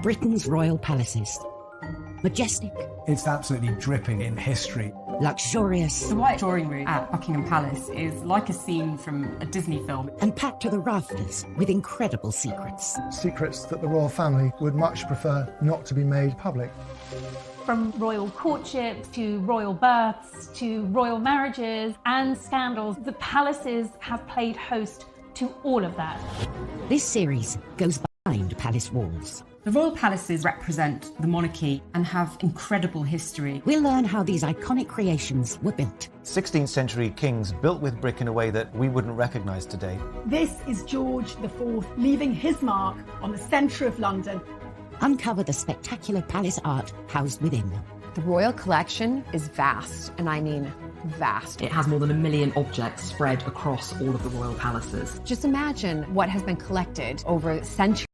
Britain's royal palaces. Majestic, It's absolutely dripping in history. luxurious, The White Drawing Room at Buckingham Palace is like a scene from a Disney film. and packed to the rafters with incredible secrets. Secrets that the royal family would much prefer not to be made public. From royal courtships to royal births to royal marriages and scandals, the palaces have played host to all of that. This series goes behind palace walls. The royal palaces represent the monarchy and have incredible history. We'll learn how these iconic creations were built. 16th century kings built with brick in a way that we wouldn't recognise today. This is George IV leaving his mark on the centre of London. Uncover the spectacular palace art housed within them. The royal collection is vast, and I mean vast. It has more than 1 million objects spread across all of the royal palaces. Just imagine what has been collected over centuries.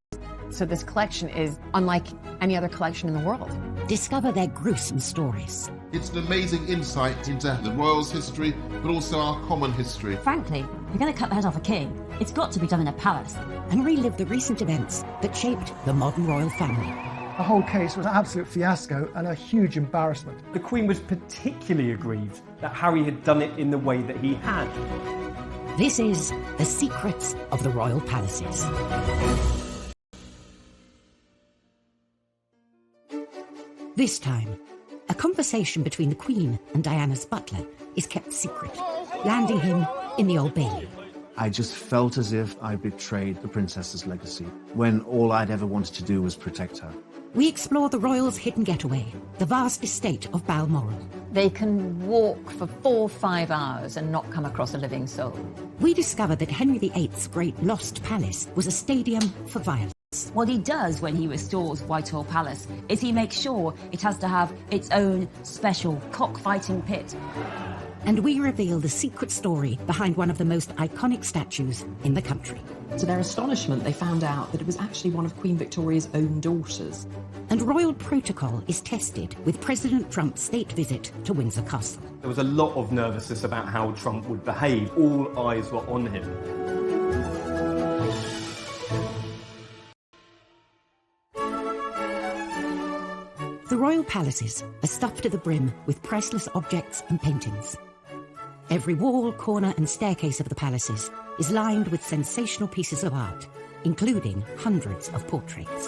So this collection is unlike any other collection in the world. Discover their gruesome stories. It's an amazing insight into the royals' history, but also our common history. Frankly, if you're going to cut the head off a king, it's got to be done in a palace. And relive the recent events that shaped the modern royal family. The whole case was an absolute fiasco and a huge embarrassment. The Queen was particularly aggrieved that Harry had done it in the way that he had. This is The Secrets of the Royal Palaces. This time, a conversation between the Queen and Diana's butler is kept secret, landing him in the Old Bailey. I just felt as if I betrayed the princess's legacy, when all I'd ever wanted to do was protect her. We explore the royals' hidden getaway, the vast estate of Balmoral. They can walk for 4 or 5 hours and not come across a living soul. We discover that Henry VIII's great lost palace was a stadium for violence. What he does when he restores Whitehall Palace is he makes sure it has to have its own special cockfighting pit. And we reveal the secret story behind one of the most iconic statues in the country. To their astonishment, they found out that it was actually one of Queen Victoria's own daughters. And royal protocol is tested with President Trump's state visit to Windsor Castle. There was a lot of nervousness about how Trump would behave. All eyes were on him. The royal palaces are stuffed to the brim with priceless objects and paintings. Every wall, corner and staircase of the palaces is lined with sensational pieces of art, including hundreds of portraits.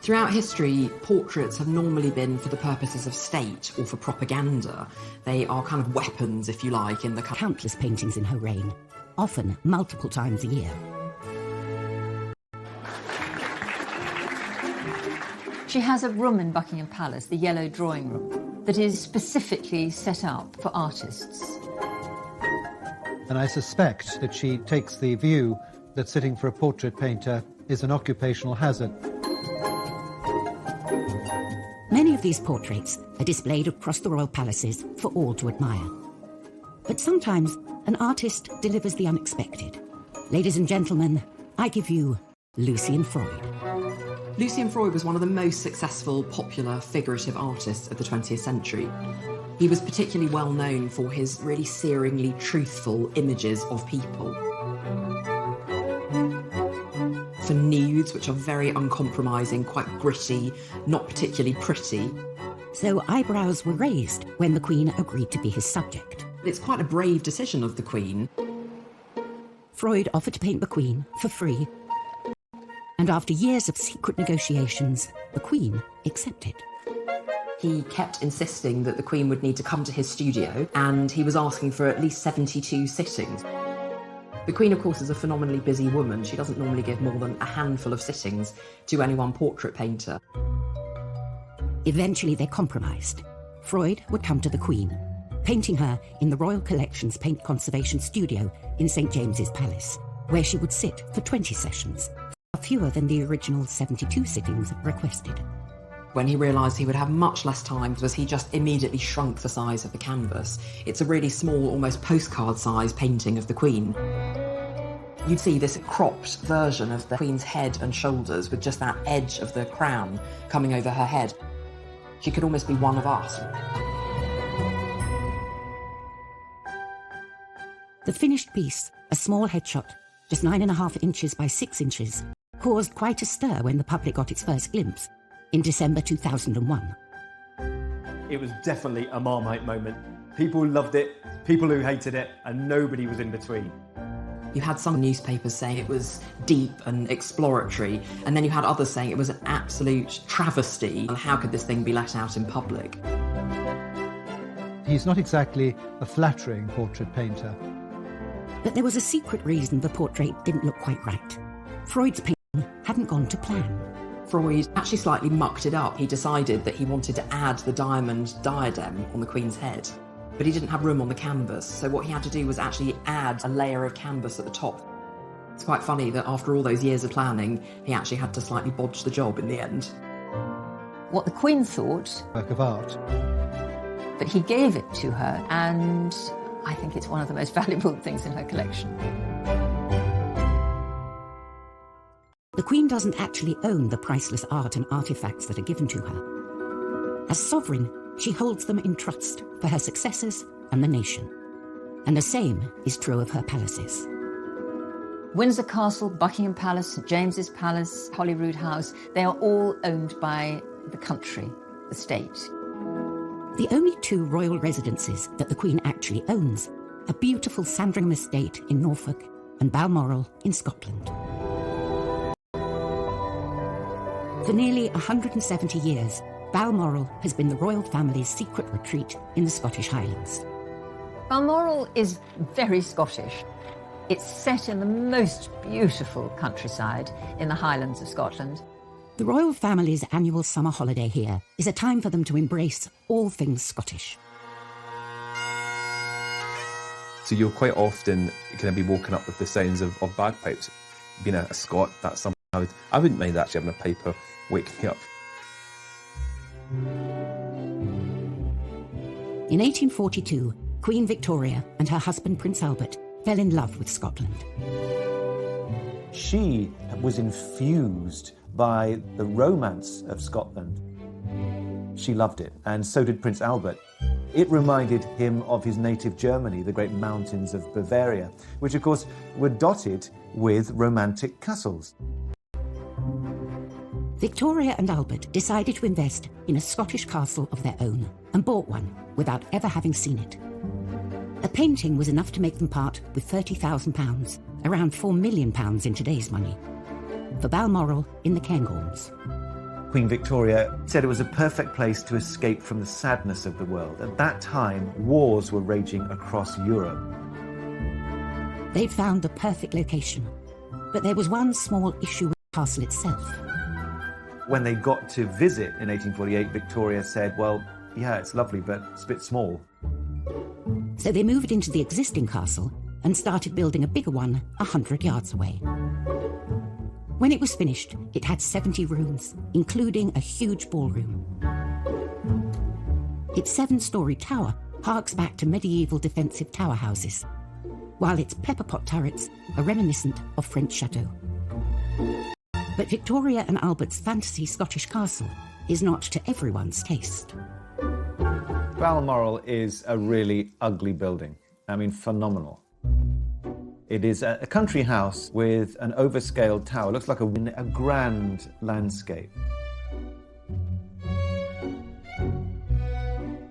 Throughout history, portraits have normally been for the purposes of state or for propaganda. They are kind of weapons, if you like, in the country. Countless paintings in her reign, often multiple times a year. She has a room in Buckingham Palace, the Yellow Drawing Room, that is specifically set up for artists. And I suspect that she takes the view that sitting for a portrait painter is an occupational hazard. Many of these portraits are displayed across the royal palaces for all to admire. But sometimes an artist delivers the unexpected. Ladies and gentlemen, I give you Lucian Freud. Lucian Freud was one of the most successful, popular, figurative artists of the 20th century. He was particularly well known for his really searingly truthful images of people. For nudes, which are very uncompromising, quite gritty, not particularly pretty. So eyebrows were raised when the Queen agreed to be his subject. It's quite a brave decision of the Queen. Freud offered to paint the Queen for free. And after years of secret negotiations, the Queen accepted. He kept insisting that the Queen would need to come to his studio, and he was asking for at least 72 sittings. The Queen, of course, is a phenomenally busy woman. She doesn't normally give more than a handful of sittings to any one portrait painter. Eventually they compromised. Freud would come to the Queen, painting her in the Royal Collection's Paint Conservation Studio in St James's Palace, where she would sit for 20 sessions, fewer than the original 72 sittings requested. When he realised he would have much less time, was he just immediately shrunk the size of the canvas. It's a really small, almost postcard-sized painting of the Queen. You'd see this cropped version of the Queen's head and shoulders with just that edge of the crown coming over her head. She could almost be one of us. The finished piece, a small headshot, just 9.5 inches by 6 inches, caused quite a stir when the public got its first glimpse in December 2001. It was definitely a Marmite moment. People loved it, people who hated it, and nobody was in between. You had some newspapers saying it was deep and exploratory, and then you had others saying it was an absolute travesty, and how could this thing be let out in public? He's not exactly a flattering portrait painter. But there was a secret reason the portrait didn't look quite right. Freud's painting hadn't gone to plan. Freud actually slightly mucked it up. He decided that he wanted to add the diamond diadem on the Queen's head, but he didn't have room on the canvas, so what he had to do was actually add a layer of canvas at the top. It's quite funny that after all those years of planning, he actually had to slightly bodge the job in the end. What the Queen thought, work of art, but he gave it to her, and I think it's one of the most valuable things in her collection. The Queen doesn't actually own the priceless art and artifacts that are given to her. As sovereign, she holds them in trust for her successors and the nation. And the same is true of her palaces. Windsor Castle, Buckingham Palace, St James's Palace, Holyrood House, they are all owned by the country, the state. The only two royal residences that the Queen actually owns are beautiful Sandringham Estate in Norfolk and Balmoral in Scotland. For nearly 170 years, Balmoral has been the royal family's secret retreat in the Scottish Highlands. Balmoral is very Scottish. It's set in the most beautiful countryside in the Highlands of Scotland. The royal family's annual summer holiday here is a time for them to embrace all things Scottish. So you'll quite often kind of be woken up with the sounds of bagpipes. Being a Scot, that's something I wouldn't mind actually having a piper wake me up. In 1842, Queen Victoria and her husband Prince Albert fell in love with Scotland. She was infused by the romance of Scotland. She loved it, and so did Prince Albert. It reminded him of his native Germany, the great mountains of Bavaria, which of course were dotted with romantic castles. Victoria and Albert decided to invest in a Scottish castle of their own and bought one without ever having seen it. A painting was enough to make them part with £30,000, around £4 million in today's money, for Balmoral in the Cairngorms. Queen Victoria said it was a perfect place to escape from the sadness of the world. At that time, wars were raging across Europe. They'd found the perfect location, but there was one small issue with the castle itself. When they got to visit in 1848, Victoria said, well, yeah, it's lovely, but it's a bit small. So they moved into the existing castle and started building a bigger one 100 yards away. When it was finished, it had 70 rooms, including a huge ballroom. Its 7-storey tower harks back to medieval defensive tower houses, while its pepper-pot turrets are reminiscent of French chateaux. But Victoria and Albert's fantasy Scottish castle is not to everyone's taste. Balmoral is a really ugly building. I mean, phenomenal. It is a country house with an overscaled tower. It looks like a grand landscape.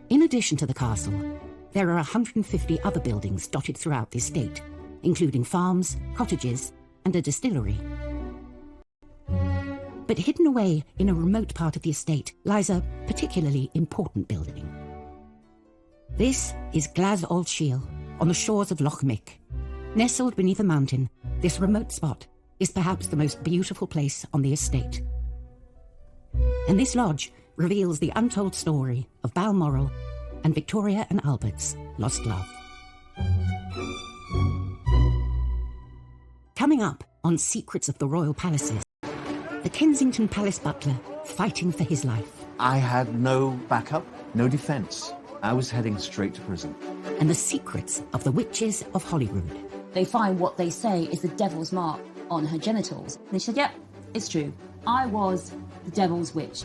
In addition to the castle, there are 150 other buildings dotted throughout the estate, including farms, cottages, and a distillery. But hidden away in a remote part of the estate lies a particularly important building. This is Glas Old Shiel, on the shores of Loch Mick. Nestled beneath a mountain, this remote spot is perhaps the most beautiful place on the estate. And this lodge reveals the untold story of Balmoral and Victoria and Albert's lost love. Coming up on Secrets of the Royal Palaces, the Kensington Palace butler fighting for his life. I had no backup, no defence. I was heading straight to prison. And the secrets of the witches of Holyrood. They find what they say is the devil's mark on her genitals. And she said, yep, it's true. I was the devil's witch.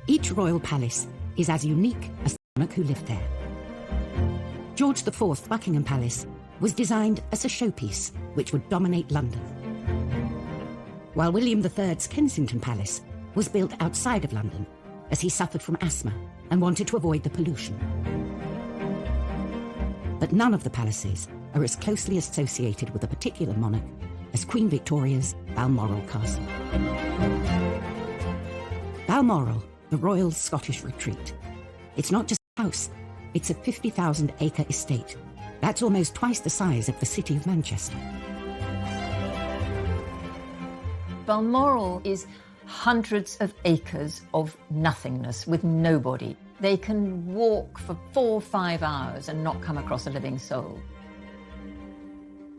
Each royal palace is as unique as monarch who lived there. George IV's Buckingham Palace was designed as a showpiece which would dominate London, while William III's Kensington Palace was built outside of London as he suffered from asthma and wanted to avoid the pollution. But none of the palaces are as closely associated with a particular monarch as Queen Victoria's Balmoral Castle. Balmoral, the royal Scottish retreat. It's not just a house, it's a 50,000-acre estate. That's almost twice the size of the city of Manchester. Balmoral is hundreds of acres of nothingness with nobody. They can walk for 4 or 5 hours and not come across a living soul.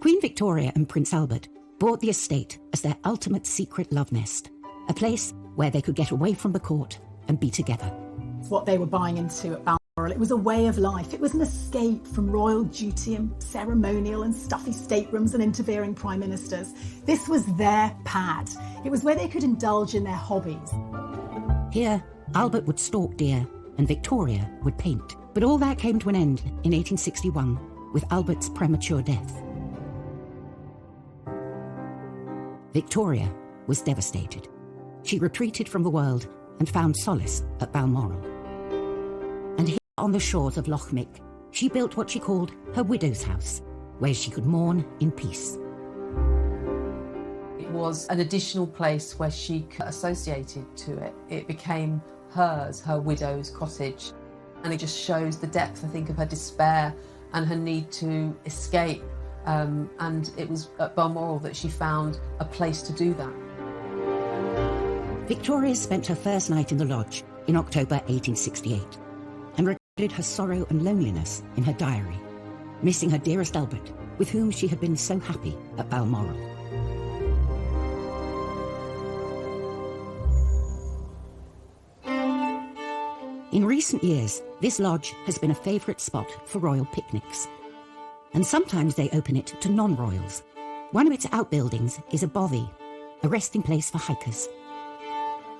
Queen Victoria and Prince Albert bought the estate as their ultimate secret love nest, a place where they could get away from the court and be together. It's what they were buying into at Balmoral. It was a way of life. It was an escape from royal duty and ceremonial and stuffy staterooms and interfering prime ministers. This was their pad. It was where they could indulge in their hobbies. Here, Albert would stalk deer and Victoria would paint. But all that came to an end in 1861 with Albert's premature death. Victoria was devastated. She retreated from the world and found solace at Balmoral. And here on the shores of Loch Mick, she built what she called her widow's house, where she could mourn in peace. It was an additional place where she associated to it. It became hers, her widow's cottage. And it just shows the depth, I think, of her despair and her need to escape. And it was at Balmoral that she found a place to do that. Victoria spent her first night in the lodge in October 1868 and recorded her sorrow and loneliness in her diary, missing her dearest Albert, with whom she had been so happy at Balmoral. In recent years, this lodge has been a favourite spot for royal picnics, and sometimes they open it to non-royals. One of its outbuildings is a bothy, a resting place for hikers.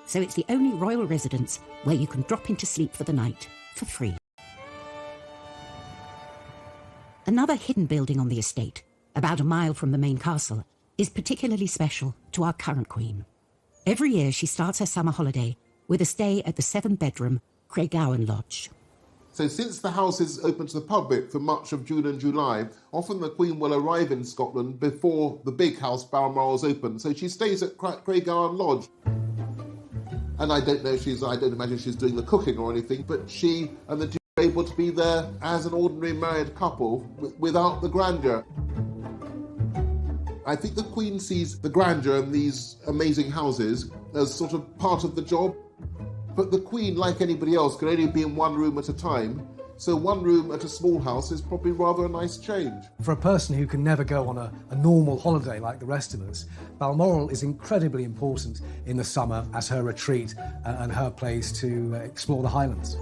So it's the only royal residence where you can drop into sleep for the night for free. Another hidden building on the estate, about a mile from the main castle, is particularly special to our current queen. Every year she starts her summer holiday with a stay at the 7-bedroom Craiggowan Lodge. So since the house is open to the public for much of June and July, often the Queen will arrive in Scotland before the big house Balmoral is open. So she stays at Craiggowan Lodge. And I don't imagine she's doing the cooking or anything, but she and the Duke are able to be there as an ordinary married couple without the grandeur. I think the Queen sees the grandeur in these amazing houses as sort of part of the job. But the Queen, like anybody else, can only be in one room at a time. So one room at a small house is probably rather a nice change. For a person who can never go on a normal holiday like the rest of us, Balmoral is incredibly important in the summer as her retreat and her place to explore the Highlands.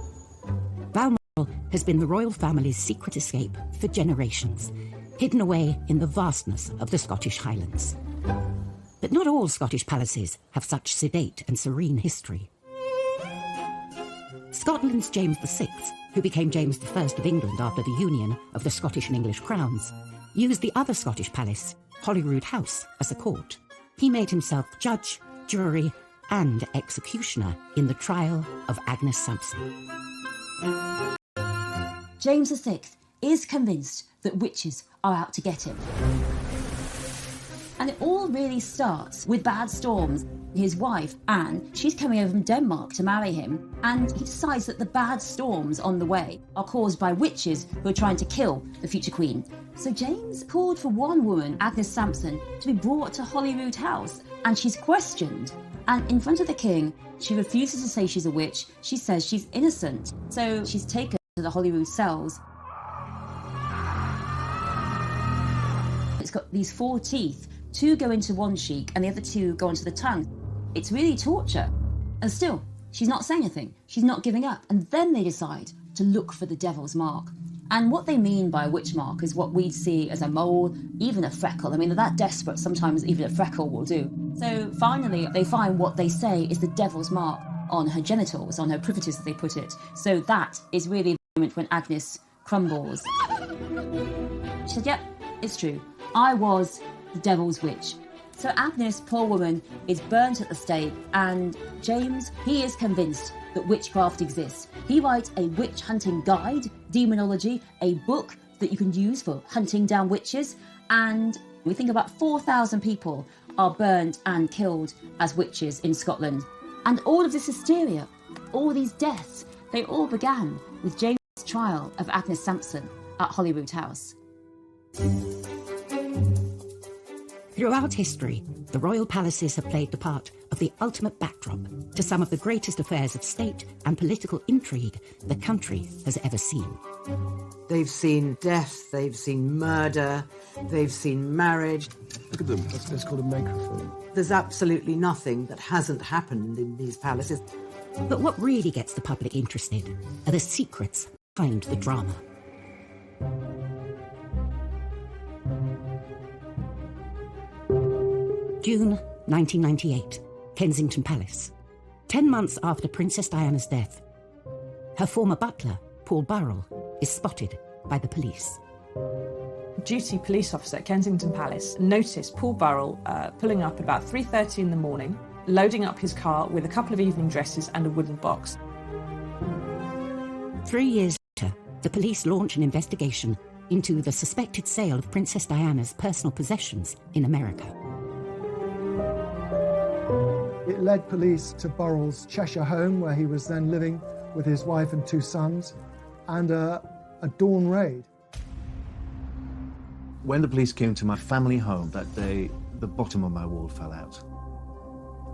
Balmoral has been the royal family's secret escape for generations, hidden away in the vastness of the Scottish Highlands. But not all Scottish palaces have such sedate and serene history. Scotland's James VI, who became James I of England after the union of the Scottish and English crowns, used the other Scottish palace, Holyrood House, as a court. He made himself judge, jury, and executioner in the trial of Agnes Sampson. James VI is convinced that witches are out to get him. And it all really starts with bad storms. His wife, Anne, she's coming over from Denmark to marry him, and he decides that the bad storms on the way are caused by witches who are trying to kill the future queen. So James called for one woman, Agnes Sampson, to be brought to Holyrood House, and she's questioned. And in front of the king, she refuses to say she's a witch. She says she's innocent. So she's taken to the Holyrood cells. It's got these 4 teeth. 2 go into one cheek and the other 2 go onto the tongue. It's really torture. And still, she's not saying anything. She's not giving up. And then they decide to look for the devil's mark. And what they mean by a witch mark is what we'd see as a mole, even a freckle. I mean, they're that desperate, sometimes even a freckle will do. So finally, they find what they say is the devil's mark on her genitals, on her privities, as they put it. So that is really moment when Agnes crumbles. She said, yep, it's true. I was the devil's witch. So Agnes, poor woman, is burnt at the stake, and James, he is convinced that witchcraft exists. He writes a witch hunting guide, Demonology, a book that you can use for hunting down witches, and we think about 4,000 people are burned and killed as witches in Scotland. And all of this hysteria, all these deaths, they all began with James' trial of Agnes Sampson at Holyrood House. Throughout history, the royal palaces have played the part of the ultimate backdrop to some of the greatest affairs of state and political intrigue the country has ever seen. They've seen death, they've seen murder, they've seen marriage. Look at them, that's called a microphone. There's absolutely nothing that hasn't happened in these palaces. But what really gets the public interested are the secrets behind the drama. June 1998, Kensington Palace. 10 months after Princess Diana's death, her former butler, Paul Burrell, is spotted by the police. Duty police officer at Kensington Palace noticed Paul Burrell pulling up about 3:30 in the morning, loading up his car with a couple of evening dresses and a wooden box. 3 years later, the police launch an investigation into the suspected sale of Princess Diana's personal possessions in America. It led police to Burrell's Cheshire home, where he was then living with his wife and 2 sons, and a dawn raid. When the police came to my family home that day, the bottom of my world fell out.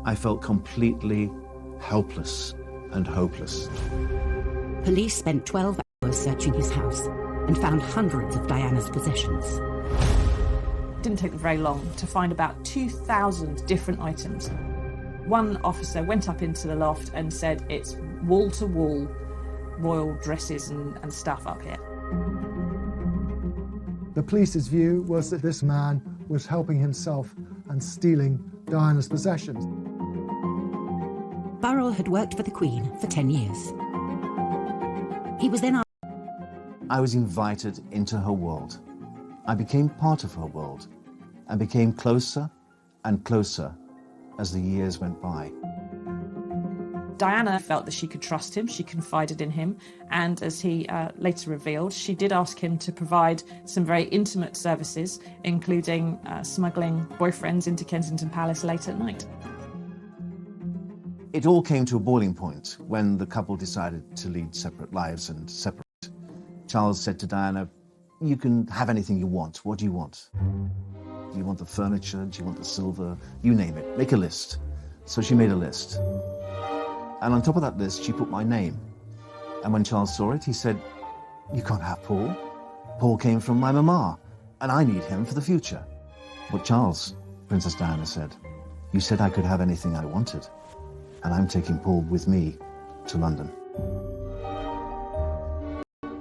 I felt completely helpless and hopeless. Police spent 12 hours searching his house and found hundreds of Diana's possessions. It didn't take them very long to find about 2,000 different items. One officer went up into the loft and said, it's wall-to-wall royal dresses and stuff up here. The police's view was that this man was helping himself and stealing Diana's possessions. Burrell had worked for the Queen for 10 years. He was then I was invited into her world. I became part of her world and became closer and closer as the years went by. Diana felt that she could trust him, she confided in him, and as he later revealed, she did ask him to provide some very intimate services, including smuggling boyfriends into Kensington Palace late at night. It all came to a boiling point when the couple decided to lead separate lives and separate. Charles said to Diana, you can have anything you want. What do you want? Do you want the furniture? Do you want the silver? You name it. Make a list. So she made a list. And on top of that list, she put my name. And when Charles saw it, he said, you can't have Paul. Paul came from my mama, and I need him for the future. But Charles, Princess Diana said, you said I could have anything I wanted. And I'm taking Paul with me to London.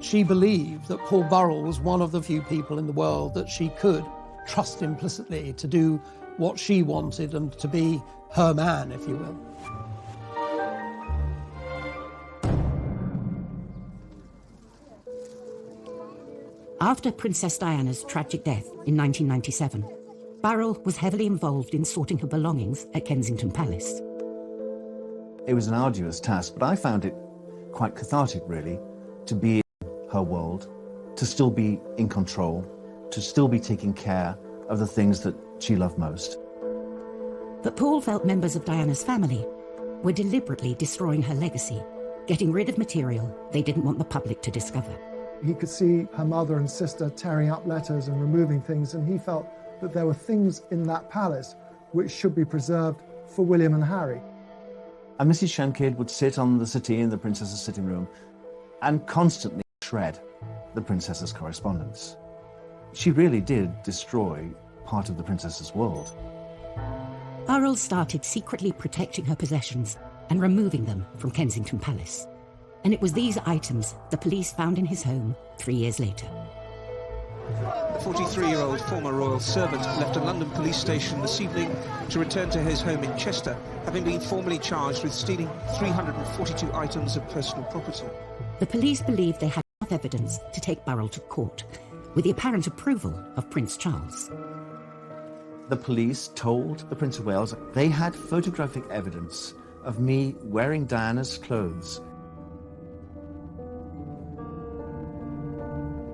She believed that Paul Burrell was one of the few people in the world that she could trust implicitly to do what she wanted and to be her man, if you will. After Princess Diana's tragic death in 1997, Burrell was heavily involved in sorting her belongings at Kensington Palace. It was an arduous task, but I found it quite cathartic, really, to be in her world, to still be in control, to still be taking care of the things that she loved most. But Paul felt members of Diana's family were deliberately destroying her legacy, getting rid of material they didn't want the public to discover. He could see her mother and sister tearing up letters and removing things, and he felt that there were things in that palace which should be preserved for William and Harry. And Mrs. Shankid would sit on the settee in the princess's sitting room and constantly shred the princess's correspondence. She really did destroy part of the princess's world. Burrell started secretly protecting her possessions and removing them from Kensington Palace. And it was these items the police found in his home 3 years later. The 43-year-old former royal servant left a London police station this evening to return to his home in Chester, having been formally charged with stealing 342 items of personal property. The police believed they had enough evidence to take Burrell to court, with the apparent approval of Prince Charles. The police told the Prince of Wales they had photographic evidence of me wearing Diana's clothes.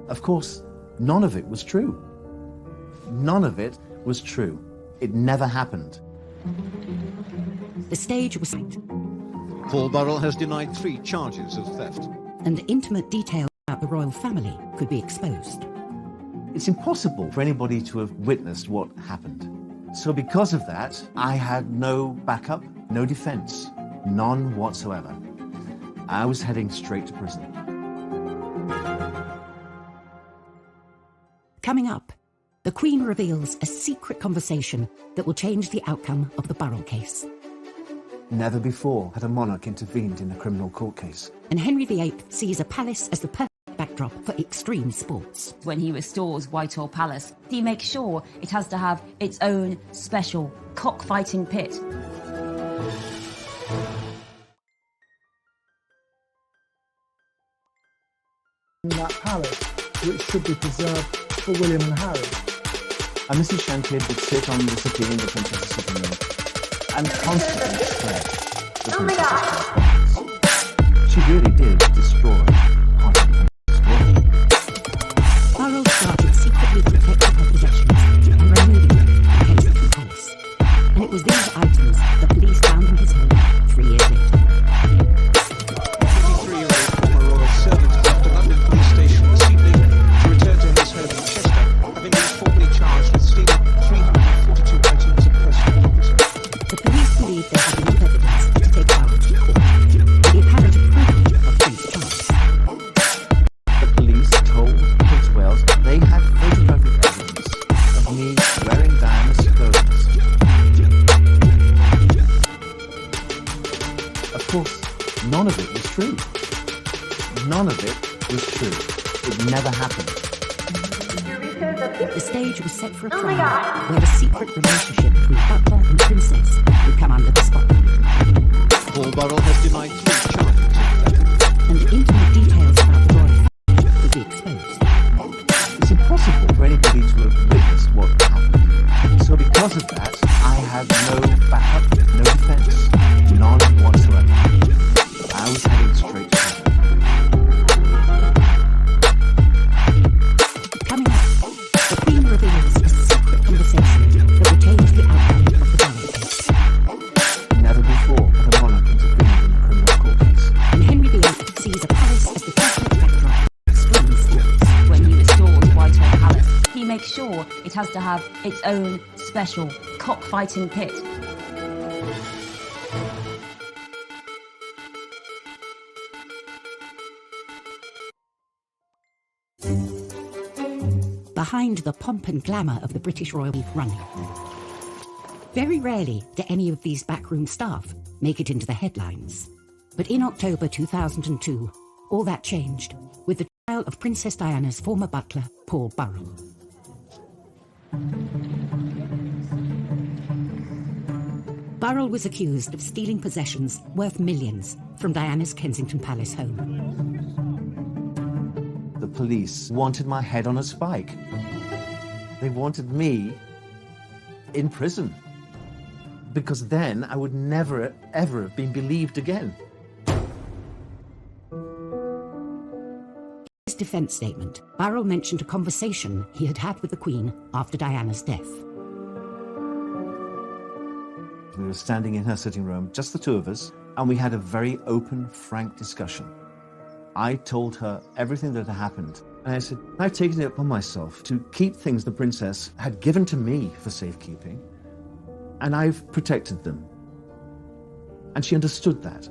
Of course, none of it was true. None of it was true. It never happened. The stage was set, Paul Burrell has denied 3 charges of theft. and intimate details about the royal family could be exposed. It's impossible for anybody to have witnessed what happened. So because of that, I had no backup, no defense, none whatsoever. I was heading straight to prison. Coming up, the Queen reveals a secret conversation that will change the outcome of the Burrell case. Never before had a monarch intervened in a criminal court case. And Henry VIII sees a palace as the perfect backdrop for extreme sports. When he restores Whitehall Palace, he makes sure it has to have its own special cockfighting pit. In that palace, which should be preserved for William and Harry. And Mrs. Shanklin would sit on the settee in the princess's sitting room and constantly spread the princess's clothes. She really did destroy part of the Burrell started secretly protecting her possessions and removing them from Kensington Palace. And it was these items the police found in his home 3 years later. 23-year-old former royal servant left a London police station this evening to return to his home in Chester, having been formally charged with stealing 342 items of personal property. The police believed they had enough evidence to take Burrell to court, with the apparent approval of Prince Charles. The police told Prince of Wales they had photographic evidence of me wearing Diana's clothes. Of course, none of it was true. None of it was true. It never happened. The stage was set for a trial where the secret relationship between butler and princess would come under the spotlight. Paul Burrell has denied 3 charges of theft. And intimate details about the royal family could be exposed. It's impossible for anybody to have witnessed what happened. So because of that, I had no backup, no defense, none whatsoever. I was heading straight to prison. Coming up, the Queen reveals a secret conversation that will change the outcome of the Burrell case. Never before had a monarch intervened in a criminal court case. And Henry VIII sees a palace as the perfect backdrop for extreme sports. When he restores Whitehall Palace, he makes sure it has to have its own special cockfighting pit. Behind the pomp and glamour of the British royal running. Very rarely do any of these backroom staff make it into the headlines. But in October 2002, all that changed with the trial of Princess Diana's former butler, Paul Burrell. Burrell was accused of stealing possessions worth millions from Diana's Kensington Palace home. The police wanted my head on a spike. They wanted me in prison. Because then I would never, ever have been believed again. In his defence statement, Burrell mentioned a conversation he had had with the Queen after Diana's death. We were standing in her sitting room, just the 2 of us, and we had a very open, frank discussion. I told her everything that had happened, and I said, I've taken it upon myself to keep things the princess had given to me for safekeeping, and I've protected them. And she understood that.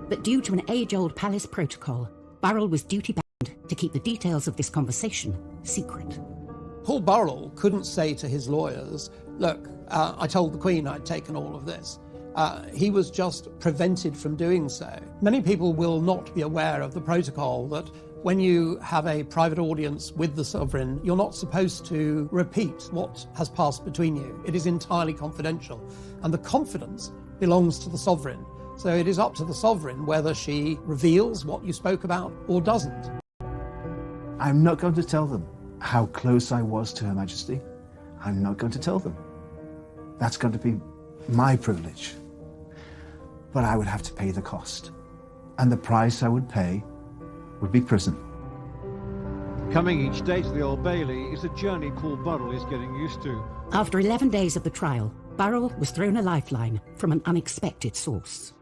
But due to an age-old palace protocol, Burrell was duty-bound to keep the details of this conversation secret. Paul Burrell couldn't say to his lawyers, look, I told the Queen I'd taken all of this. He was just prevented from doing so. Many people will not be aware of the protocol that when you have a private audience with the sovereign, you're not supposed to repeat what has passed between you. It is entirely confidential, and the confidence belongs to the sovereign. So it is up to the sovereign whether she reveals what you spoke about or doesn't. I'm not going to tell them how close I was to Her Majesty. I'm not going to tell them. That's going to be my privilege. But I would have to pay the cost. And the price I would pay would be prison. Coming each day to the Old Bailey is a journey Paul Burrell is getting used to. After 11 days of the trial, Burrell was thrown a lifeline from an unexpected source.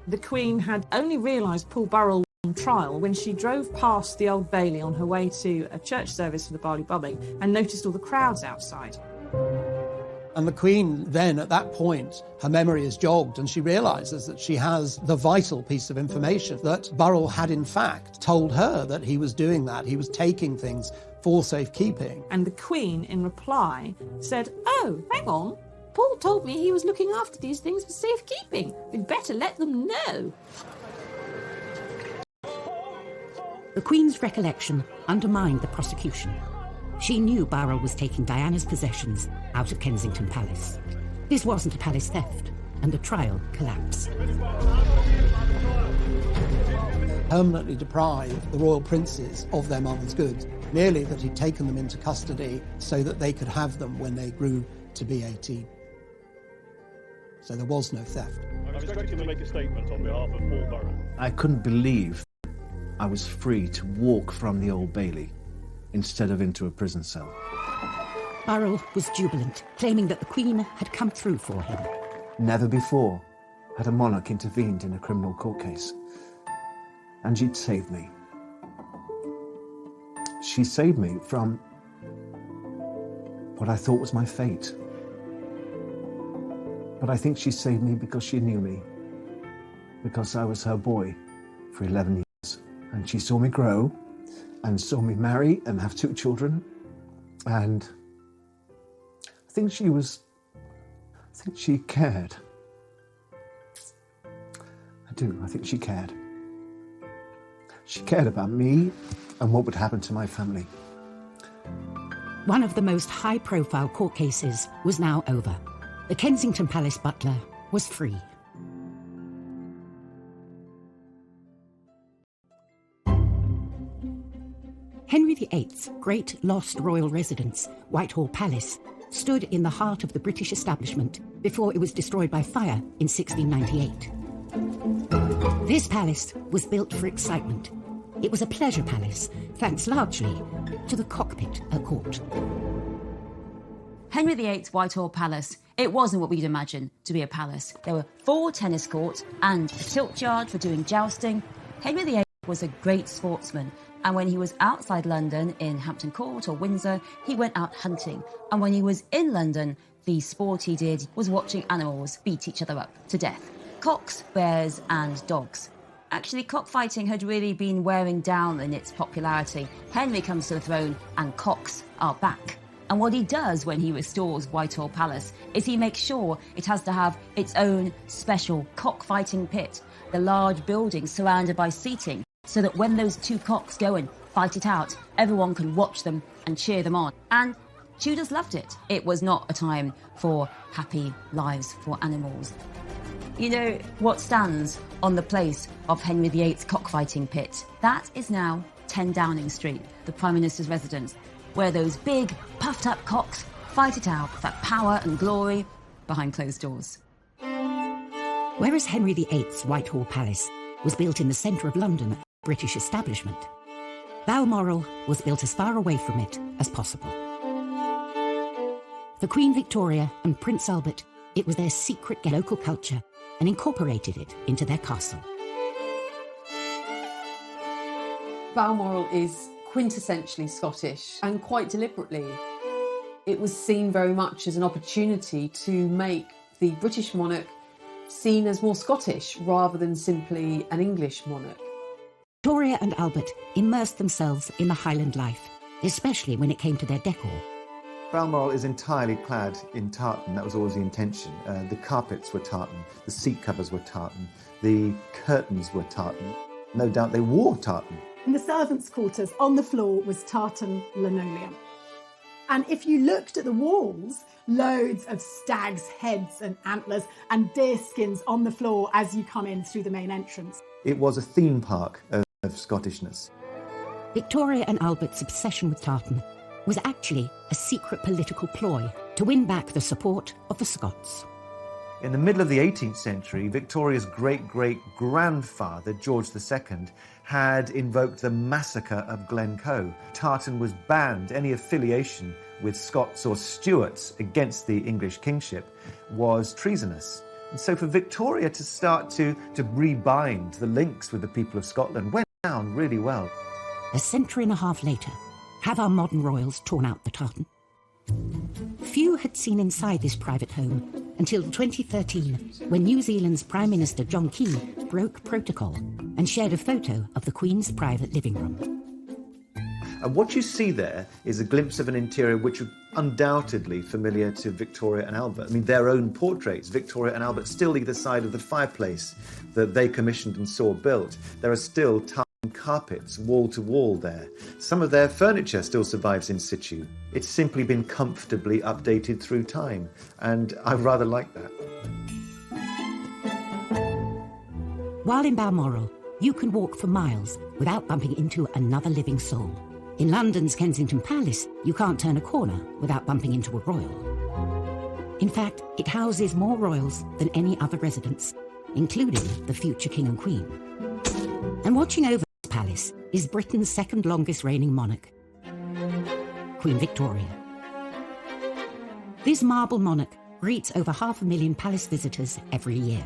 The Queen had only realised Paul Burrell was on trial when she drove past the Old Bailey on her way to a church service for the Barley Bubbling and noticed all the crowds outside. And the Queen then, at that point, her memory is jogged and she realises that she has the vital piece of information that Burrell had in fact told her that he was doing that. He was taking things for safekeeping. And the Queen, in reply, said, "Oh, hang on. Paul told me he was looking after these things for safekeeping. We'd better let them know." The Queen's recollection undermined the prosecution. She knew Burrell was taking Diana's possessions out of Kensington Palace. This wasn't a palace theft, and the trial collapsed. Permanently deprived the royal princes of their mother's goods, merely that he'd taken them into custody so that they could have them when they grew to be 18. So there was no theft. I'm expecting to make a statement on behalf of Paul Burrell. I couldn't believe I was free to walk from the Old Bailey instead of into a prison cell. Burrell was jubilant, claiming that the Queen had come through for him. Never before had a monarch intervened in a criminal court case. And she'd saved me. She saved me from what I thought was my fate. But I think she saved me because she knew me, because I was her boy for 11 years. And she saw me grow and saw me marry and have 2 children. And I think she cared. I do, I think she cared. She cared about me and what would happen to my family. One of the most high-profile court cases was now over. The Kensington Palace butler was free. Henry VIII's great lost royal residence, Whitehall Palace, stood in the heart of the British establishment before it was destroyed by fire in 1698. This palace was built for excitement. It was a pleasure palace, thanks largely to the cockpit at court. Henry VIII's Whitehall Palace, it wasn't what we'd imagine to be a palace. There were 4 tennis courts and a tilt yard for doing jousting. Henry VIII was a great sportsman, and when he was outside London in Hampton Court or Windsor, he went out hunting. And when he was in London, the sport he did was watching animals beat each other up to death. Cocks, bears and dogs. Actually, cockfighting had really been wearing down in its popularity. Henry comes to the throne and cocks are back. And what he does when he restores Whitehall Palace is he makes sure it has to have its own special cockfighting pit, the large building surrounded by seating, so that when those 2 cocks go and fight it out, everyone can watch them and cheer them on. And Tudors loved it. It was not a time for happy lives for animals. You know what stands on the place of Henry VIII's cockfighting pit? That is now 10 Downing Street, the Prime Minister's residence, where those big, puffed-up cocks fight it out for power and glory behind closed doors. Whereas Henry VIII's Whitehall Palace was built in the centre of London, British establishment, Balmoral was built as far away from it as possible. For Queen Victoria and Prince Albert, it was their secret local culture and incorporated it into their castle. Balmoral is quintessentially Scottish, and quite deliberately. It was seen very much as an opportunity to make the British monarch seen as more Scottish rather than simply an English monarch. Victoria and Albert immersed themselves in the Highland life, especially when it came to their decor. Balmoral is entirely clad in tartan. That was always the intention. The carpets were tartan, the seat covers were tartan, the curtains were tartan. No doubt they wore tartan. In the servants' quarters, on the floor was tartan linoleum. And if you looked at the walls, loads of stags' heads and antlers and deer skins on the floor as you come in through the main entrance. It was a theme park of Scottishness. Victoria and Albert's obsession with tartan was actually a secret political ploy to win back the support of the Scots. In the middle of the 18th century, Victoria's great-great-grandfather, George II, had invoked the massacre of Glencoe. Tartan was banned. Any affiliation with Scots or Stuarts against the English kingship was treasonous. And so for Victoria to start to rebind the links with the people of Scotland went down really well. A century and a half later, have our modern royals torn out the tartan? Few had seen inside this private home until 2013, when New Zealand's Prime Minister John Key broke protocol and shared a photo of the Queen's private living room. And what you see there is a glimpse of an interior which was undoubtedly familiar to Victoria and Albert. I mean, their own portraits, Victoria and Albert, still either side of the fireplace that they commissioned and saw built. There are still tartan carpets wall to wall there. Some of their furniture still survives in situ. It's simply been comfortably updated through time, and I rather like that. While in Balmoral, you can walk for miles without bumping into another living soul. In London's Kensington Palace, you can't turn a corner without bumping into a royal. In fact, it houses more royals than any other residence, including the future King and Queen. And watching over this palace is Britain's second longest reigning monarch, Queen Victoria. This marble monarch greets over 500,000 palace visitors every year.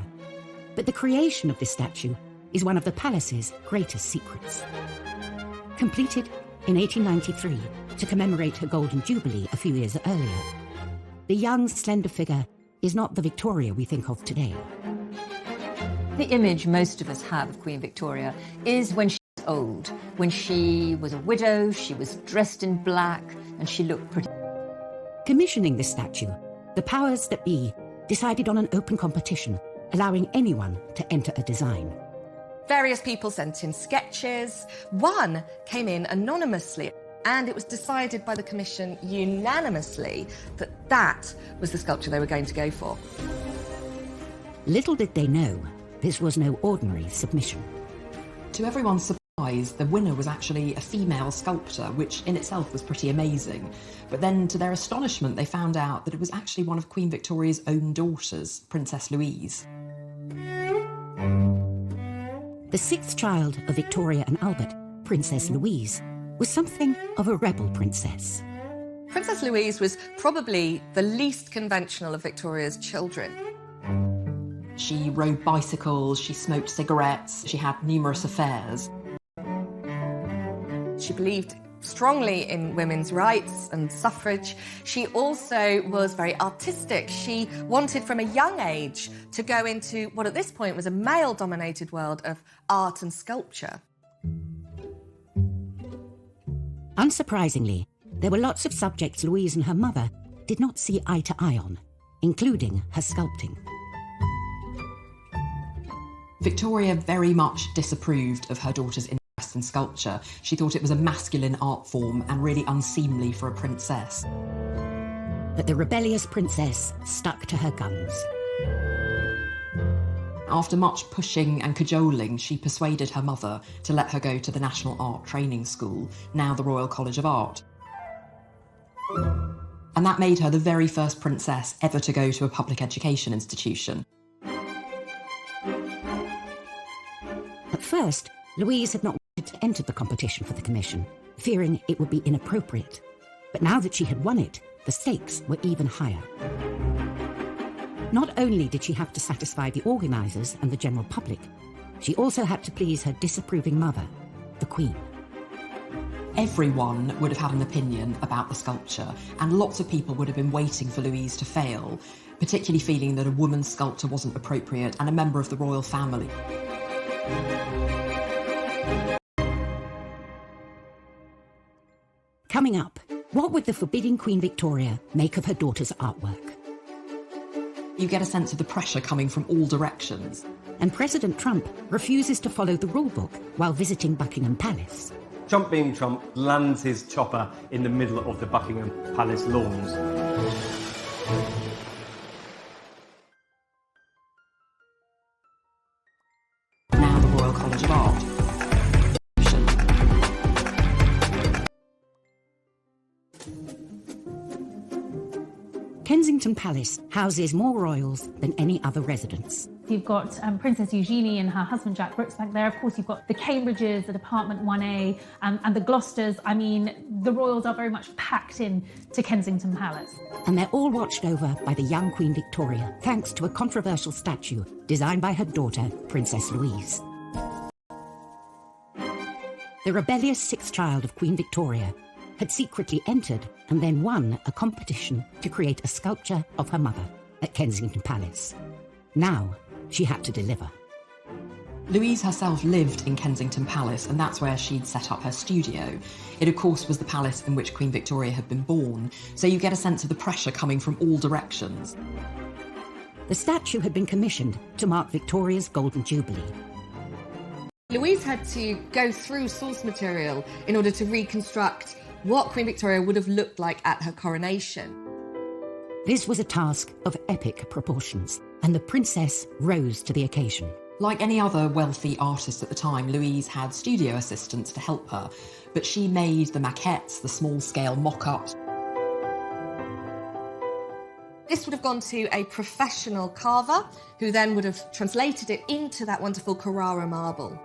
But the creation of this statue is one of the palace's greatest secrets. Completed in 1893 to commemorate her Golden Jubilee a few years earlier, the young, slender figure is not the Victoria we think of today. The image most of us have of Queen Victoria is when she was old, when she was a widow, she was dressed in black, and she looked pretty. Commissioning this statue, the powers that be decided on an open competition, allowing anyone to enter a design. Various people sent in sketches. One came in anonymously, and it was decided by the commission unanimously that that was the sculpture they were going to go for. Little did they know, this was no ordinary submission. To everyone's surprise, the winner was actually a female sculptor, which in itself was pretty amazing. But then, to their astonishment, they found out that it was actually one of Queen Victoria's own daughters, Princess Louise. The sixth child of Victoria and Albert, Princess Louise, was something of a rebel princess. Princess Louise was probably the least conventional of Victoria's children. She rode bicycles, she smoked cigarettes, she had numerous affairs. She believed strongly in women's rights and suffrage. She also was very artistic. She wanted from a young age to go into what at this point was a male-dominated world of art and sculpture. Unsurprisingly, there were lots of subjects Louise and her mother did not see eye to eye on, including her sculpting. Victoria very much disapproved of her daughter's interest in sculpture. She thought it was a masculine art form and really unseemly for a princess. But the rebellious princess stuck to her guns. After much pushing and cajoling, she persuaded her mother to let her go to the National Art Training School, now the Royal College of Art. And that made her the very first princess ever to go to a public education institution. At first, Louise had not wanted to enter the competition for the commission, fearing it would be inappropriate. But now that she had won it, the stakes were even higher. Not only did she have to satisfy the organisers and the general public, she also had to please her disapproving mother, the Queen. Everyone would have had an opinion about the sculpture, and lots of people would have been waiting for Louise to fail, particularly feeling that a woman sculptor wasn't appropriate and a member of the royal family. Coming up, What would the forbidding Queen Victoria make of her daughter's artwork? You get a sense of the pressure coming from all directions. And President Trump refuses to follow the rule book while visiting Buckingham Palace. Trump being Trump lands his chopper in the middle of the Buckingham Palace lawns. Now the Royal College of Art. Kensington Palace houses more royals than any other residence. You've got Princess Eugenie and her husband Jack Brooks back there. Of course, you've got the Cambridges, the Department 1A, and the Gloucesters. I mean, the royals are very much packed in to Kensington Palace. And they're all watched over by the young Queen Victoria, thanks to a controversial statue designed by her daughter, Princess Louise. The rebellious sixth child of Queen Victoria had secretly entered and then won a competition to create a sculpture of her mother at Kensington Palace. Now, she had to deliver. Louise herself lived in Kensington Palace, and that's where she'd set up her studio. It, of course, was the palace in which Queen Victoria had been born, so you get a sense of the pressure coming from all directions. The statue had been commissioned to mark Victoria's Golden Jubilee. Louise had to go through source material in order to reconstruct what Queen Victoria would have looked like at her coronation. This was a task of epic proportions, and the princess rose to the occasion. Like any other wealthy artist at the time, Louise had studio assistants to help her, but she made the maquettes, the small-scale mock-ups. This would have gone to a professional carver, who then would have translated it into that wonderful Carrara marble.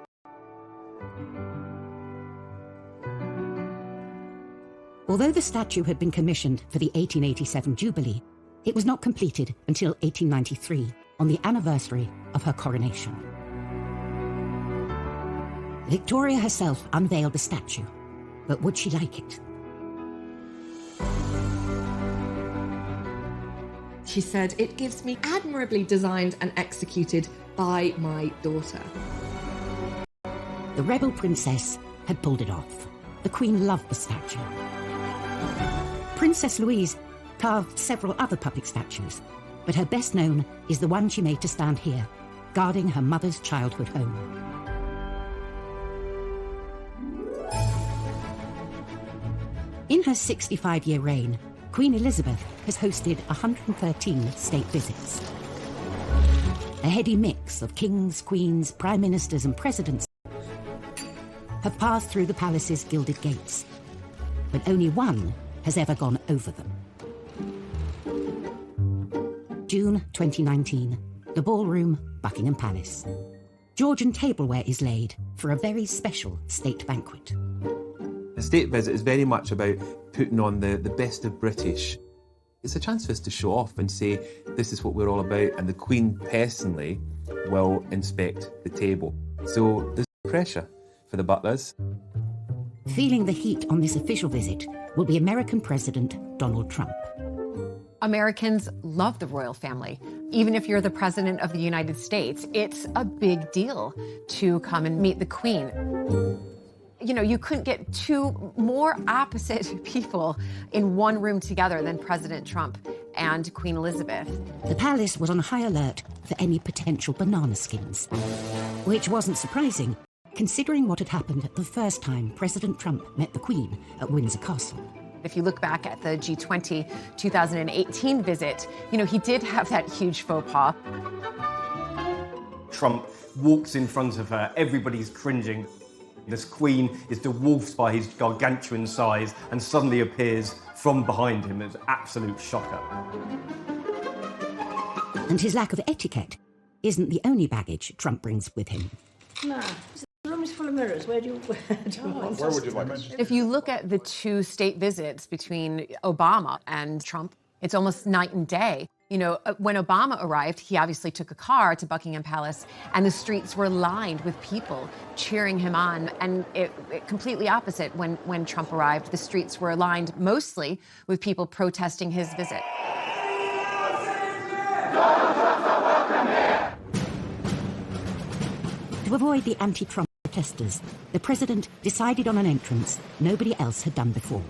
Although the statue had been commissioned for the 1887 Jubilee, it was not completed until 1893, on the anniversary of her coronation. Victoria herself unveiled the statue, but would she like it? She said, "It gives me admirably designed and executed by my daughter." The rebel princess had pulled it off. The Queen loved the statue. Princess Louise carved several other public statues, but her best known is the one she made to stand here, guarding her mother's childhood home. In her 65-year reign, Queen Elizabeth has hosted 113 state visits. A heady mix of kings, queens, prime ministers and presidents have passed through the palace's gilded gates, but only one has ever gone over them. June 2019, the ballroom, Buckingham Palace. Georgian tableware is laid for a very special state banquet. The state visit is very much about putting on the best of British. It's a chance for us to show off and say, this is what we're all about, and the Queen personally will inspect the table. So there's pressure for the butlers. Feeling the heat on this official visit will be American President Donald Trump. Americans love the royal family. Even if you're the President of the United States, it's a big deal to come and meet the Queen. You know, you couldn't get two more opposite people in one room together than President Trump and Queen Elizabeth. The palace was on high alert for any potential banana skins, which wasn't surprising, considering what had happened the first time President Trump met the Queen at Windsor Castle. If you look back at the G20 2018 visit, you know, he did have that huge faux pas. Trump walks in front of her, everybody's cringing. This Queen is dwarfed by his gargantuan size and suddenly appears from behind him. It's an absolute shocker. And his lack of etiquette isn't the only baggage Trump brings with him. No. The room is full of mirrors. Where would you like it? If you look at the two state visits between Obama and Trump, it's almost night and day. You know, when Obama arrived, he obviously took a car to Buckingham Palace, and the streets were lined with people cheering him on. And it completely opposite when Trump arrived. The streets were lined mostly with people protesting his visit. To avoid the anti-Trump protesters, the president decided on an entrance nobody else had done before.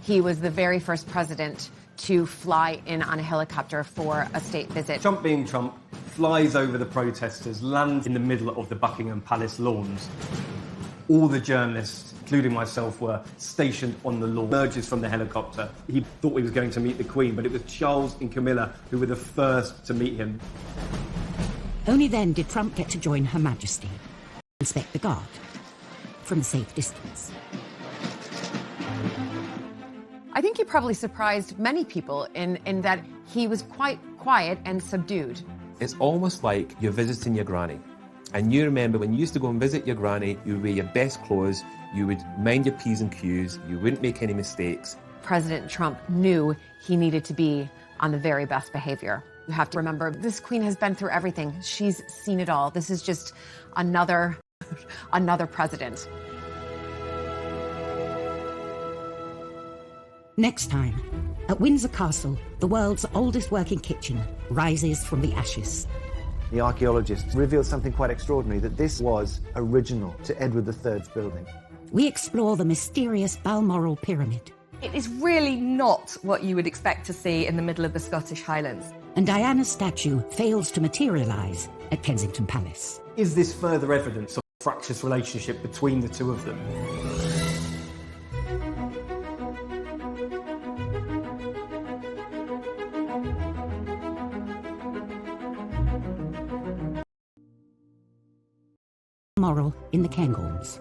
He was the very first president to fly in on a helicopter for a state visit. Trump being Trump, flies over the protesters, lands in the middle of the Buckingham Palace lawns. All the journalists, including myself, were stationed on the lawn. Emerges from the helicopter. He thought he was going to meet the Queen, but it was Charles and Camilla who were the first to meet him. Only then did Trump get to join Her Majesty, inspect the guard, from a safe distance. I think he probably surprised many people in that he was quite quiet and subdued. It's almost like you're visiting your granny. And you remember when you used to go and visit your granny, you would wear your best clothes, you would mind your P's and Q's, you wouldn't make any mistakes. President Trump knew he needed to be on the very best behavior. You have to remember, this queen has been through everything. She's seen it all. This is just another president. Next time, at Windsor Castle, the world's oldest working kitchen rises from the ashes. The archaeologists revealed something quite extraordinary, that this was original to Edward III's building. We explore the mysterious Balmoral Pyramid. It is really not what you would expect to see in the middle of the Scottish Highlands. And Diana's statue fails to materialise at Kensington Palace. Is this further evidence of a fractious relationship between the two of them? Balmoral in the Cairngorms.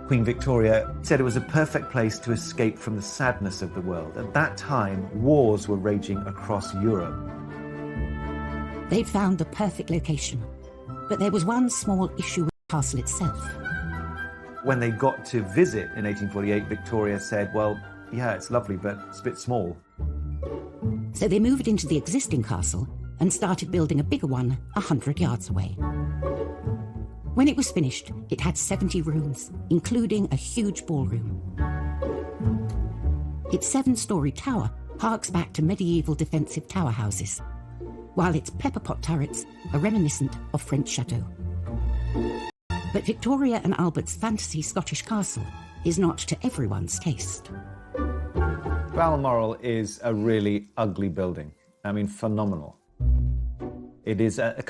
Queen Victoria said it was a perfect place to escape from the sadness of the world. At that time, wars were raging across Europe. They'd found the perfect location, but there was one small issue with the castle itself. When they got to visit in 1848, Victoria said, well, yeah, it's lovely, but it's a bit small. So they moved into the existing castle and started building a bigger one 100 yards away. When it was finished, it had 70 rooms, including a huge ballroom. Its 7-storey tower harks back to medieval defensive tower houses, while its pepper-pot turrets are reminiscent of French chateaux. But Victoria and Albert's fantasy Scottish castle is not to everyone's taste. Balmoral is a really ugly building. I mean, phenomenal. It is a